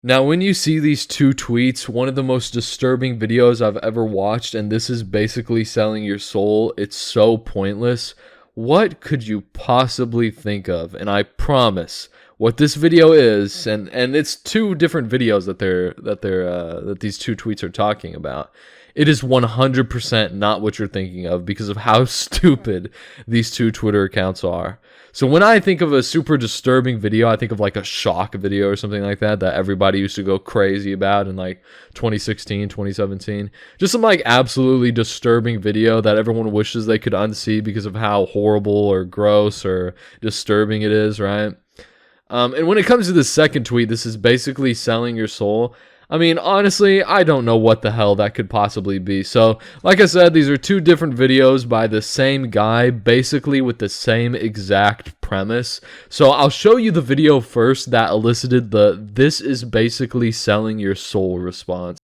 Now, when you see these two tweets, one of the most disturbing videos I've ever watched, and this is basically selling your soul. It's so pointless. What could you possibly think of? And I promise, what this video is, and it's two different videos that these two tweets are talking about. It is 100% not what you're thinking of because of how stupid these two Twitter accounts are. So when I think of a super disturbing video, I think of like a shock video or something like that everybody used to go crazy about in like 2016, 2017. Just some like absolutely disturbing video that everyone wishes they could unsee because of how horrible or gross or disturbing it is, right? And when it comes to the second tweet, this is basically selling your soul. I mean, honestly, I don't know what the hell that could possibly be. So, like I said, these are two different videos by the same guy, basically with the same exact premise. So, I'll show you the video first that elicited the "this is basically selling your soul" response.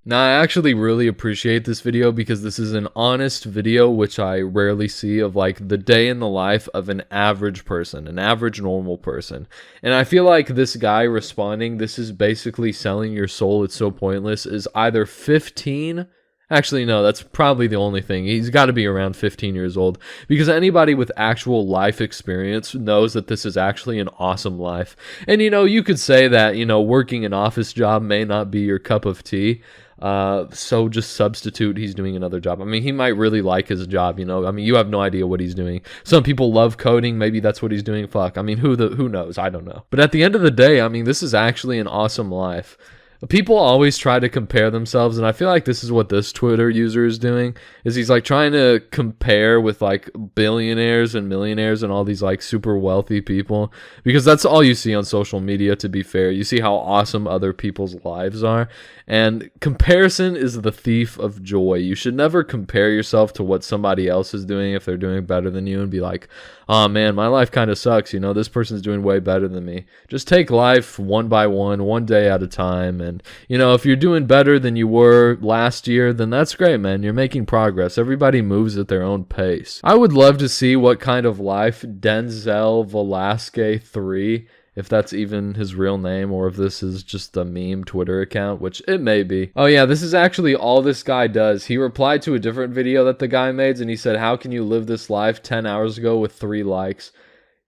Now, I actually really appreciate this video because this is an honest video, which I rarely see, of like the day in the life of an average person, an average normal person. And I feel like this guy responding, "this is basically selling your soul, it's so pointless," is either 15. Actually, no, that's probably the only thing. He's got to be around 15 years old because anybody with actual life experience knows that this is actually an awesome life. And, you could say that, working an office job may not be your cup of tea. So just substitute he's doing another job. I mean, he might really like his job, I mean, you have no idea what he's doing. Some people love coding. Maybe that's what he's doing. Fuck. I mean, who knows? I don't know. But at the end of the day, I mean, this is actually an awesome life. People always try to compare themselves, and I feel like this is what this Twitter user is doing, is he's like trying to compare with like billionaires and millionaires and all these like super wealthy people, because that's all you see on social media, to be fair. You see how awesome other people's lives are, and comparison is the thief of joy. You should never compare yourself to what somebody else is doing if they're doing better than you and be like, "Oh man, my life kind of sucks, this person's doing way better than me." Just take life one by one day at a time. And, if you're doing better than you were last year, then that's great, man. You're making progress. Everybody moves at their own pace. I would love to see what kind of life Denzel Velasquez 3, if that's even his real name, or if this is just a meme Twitter account, which it may be. Oh yeah, this is actually all this guy does. He replied to a different video that the guy made, and he said, "How can you live this life 10 hours ago with 3 likes?"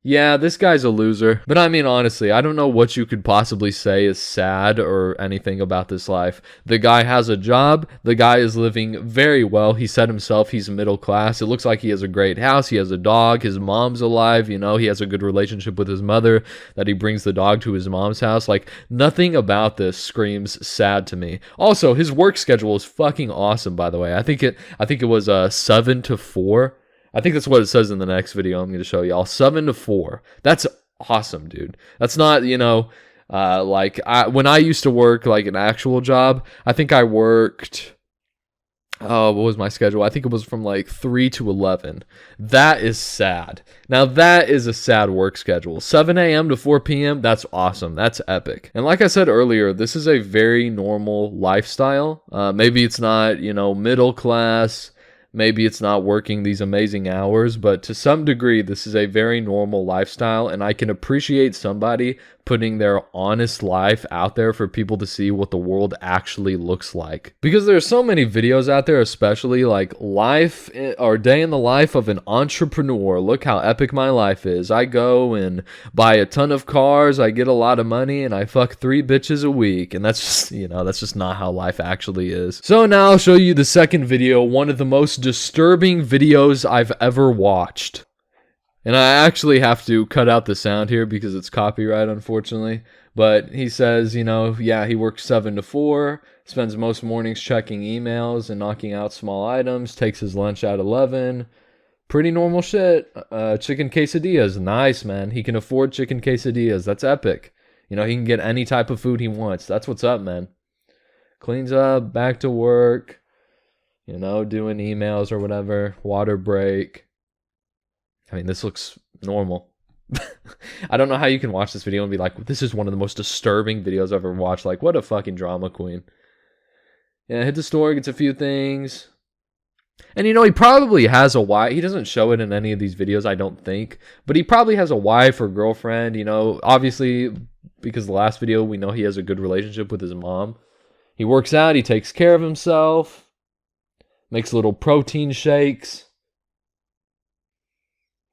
Yeah, this guy's a loser. But I mean, honestly, I don't know what you could possibly say is sad or anything about this life. The guy has a job. The guy is living very well. He said himself he's middle class. It looks like he has a great house. He has a dog. His mom's alive. He has a good relationship with his mother, that he brings the dog to his mom's house. Like, nothing about this screams sad to me. Also, his work schedule is fucking awesome, by the way. I think it was 7 to 4. I think that's what it says in the next video I'm going to show y'all. 7 to 4. That's awesome, dude. That's not, when I used to work like an actual job, I think I worked what was my schedule? I think it was from like 3 to 11. That is sad. Now, that is a sad work schedule. 7 a.m. to 4 p.m., that's awesome. That's epic. And like I said earlier, this is a very normal lifestyle. Maybe it's not, middle class. Maybe it's not working these amazing hours, but to some degree, this is a very normal lifestyle, and I can appreciate somebody putting their honest life out there for people to see what the world actually looks like. Because there's so many videos out there, especially like life or day in the life of an entrepreneur. Look how epic my life is. I go and buy a ton of cars, I get a lot of money, and I fuck 3 bitches a week. And that's just, that's just not how life actually is. So now I'll show you the second video, one of the most disturbing videos I've ever watched. And I actually have to cut out the sound here because it's copyright, unfortunately. But he says, yeah, he works 7 to 4, spends most mornings checking emails and knocking out small items, takes his lunch at 11. Pretty normal shit. Chicken quesadillas, nice, man. He can afford chicken quesadillas. That's epic. He can get any type of food he wants. That's what's up, man. Cleans up, back to work, doing emails or whatever, water break. I mean, this looks normal. I don't know how you can watch this video and be like, this is one of the most disturbing videos I've ever watched. Like, what a fucking drama queen. Yeah, hit the store, gets a few things. And he probably has a wife. He doesn't show it in any of these videos, I don't think. But he probably has a wife or girlfriend, Obviously, because the last video, we know he has a good relationship with his mom. He works out, he takes care of himself. Makes little protein shakes.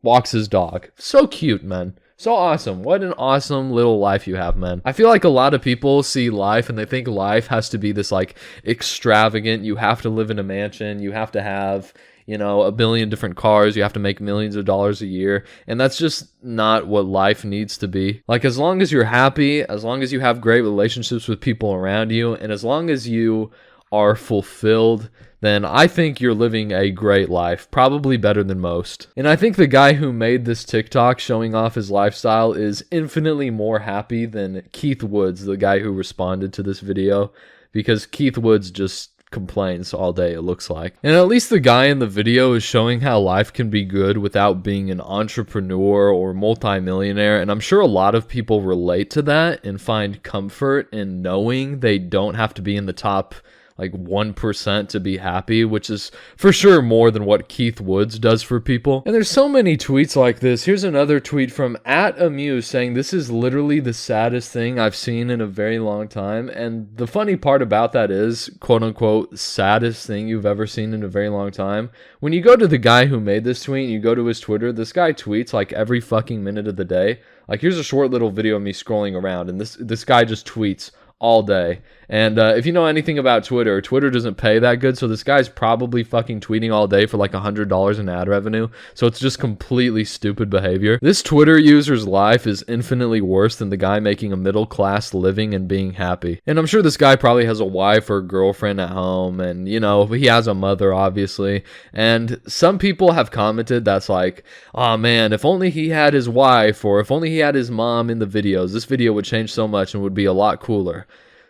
Walks his dog. So cute, man. So awesome. What an awesome little life you have, man. I feel like a lot of people see life and they think life has to be this like extravagant. You have to live in a mansion. You have to have, a billion different cars. You have to make millions of dollars a year. And that's just not what life needs to be. Like, as long as you're happy, as long as you have great relationships with people around you, and as long as you are fulfilled, then I think you're living a great life, probably better than most. And I think the guy who made this TikTok showing off his lifestyle is infinitely more happy than Keith Woods, the guy who responded to this video, because Keith Woods just complains all day, it looks like. And at least the guy in the video is showing how life can be good without being an entrepreneur or multimillionaire, and I'm sure a lot of people relate to that and find comfort in knowing they don't have to be in the top 1% to be happy, which is for sure more than what Keith Woods does for people. And there's so many tweets like this. Here's another tweet from @Amuse saying, "This is literally the saddest thing I've seen in a very long time." And the funny part about that is, quote unquote, saddest thing you've ever seen in a very long time. When you go to the guy who made this tweet and you go to his Twitter, this guy tweets like every fucking minute of the day. Like, here's a short little video of me scrolling around, and this guy just tweets all day. And if you know anything about Twitter, Twitter doesn't pay that good, so this guy's probably fucking tweeting all day for like $100 in ad revenue, so it's just completely stupid behavior. This Twitter user's life is infinitely worse than the guy making a middle class living and being happy. And I'm sure this guy probably has a wife or a girlfriend at home, and he has a mother, obviously. And some people have commented that's like, oh man, if only he had his wife, or if only he had his mom in the videos, this video would change so much and would be a lot cooler.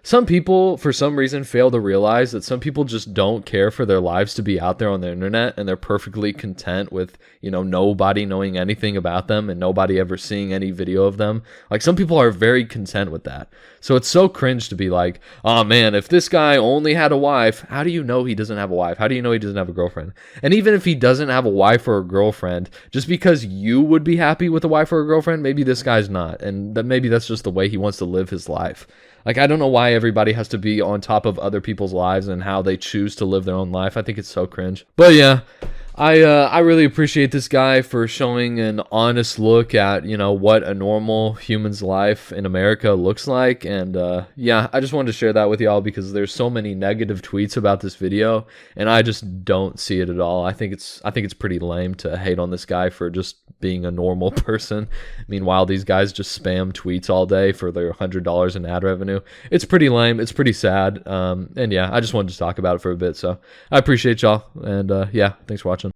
Some people, for some reason, fail to realize that some people just don't care for their lives to be out there on the internet, and they're perfectly content with, nobody knowing anything about them and nobody ever seeing any video of them. Like, some people are very content with that. So it's so cringe to be like, oh man, if this guy only had a wife, how do you know he doesn't have a wife? How do you know he doesn't have a girlfriend? And even if he doesn't have a wife or a girlfriend, just because you would be happy with a wife or a girlfriend, maybe this guy's not. And maybe that's just the way he wants to live his life. Like, I don't know why everybody has to be on top of other people's lives and how they choose to live their own life. I think it's so cringe. But yeah, I really appreciate this guy for showing an honest look at, what a normal human's life in America looks like. And yeah, I just wanted to share that with y'all because there's so many negative tweets about this video, and I just don't see it at all. I think it's pretty lame to hate on this guy for just being a normal person. Meanwhile, these guys just spam tweets all day for their $100 in ad revenue. It's pretty lame. It's pretty sad. And yeah, I just wanted to talk about it for a bit. So I appreciate y'all. And yeah, thanks for watching.